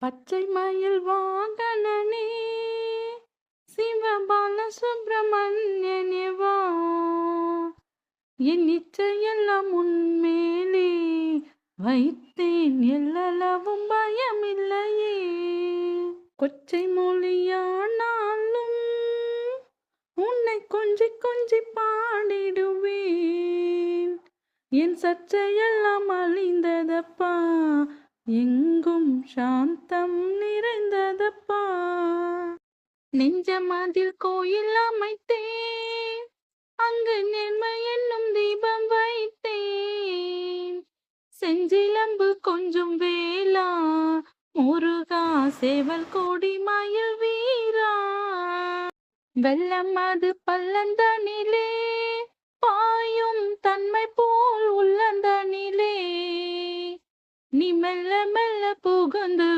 பச்சை மயில் வாகனனே சிவபால சுப்பிரமணியனே வா, என் இச்சையெல்லாம் உன்மேலே வைத்தேன், எல்லளவும் பயமில்லையே. கொச்சை மொழியானாலும் உன்னை கொஞ்சி கொஞ்சி பாடிடுவேன். என் சர்ச்சையெல்லாம் அழிந்ததப்பா, எங்கும் சாந்தம் நிறைந்ததப்பா. நெஞ்சமதில் கோயில் அமைத்தேன், அங்கு நேர்மை என்னும் தீபம் வைத்தேன். செஞ்சிலம்பு கொஞ்சம் வேளா, முருகா சேவல் கோடி மயில் வீரா. வெள்ளம் அது பள்ளந்தனிலே பாயும் தன்மை போல் உள்ளந்தனிலே, நீ மெல்ல மெல்ல புகுந்து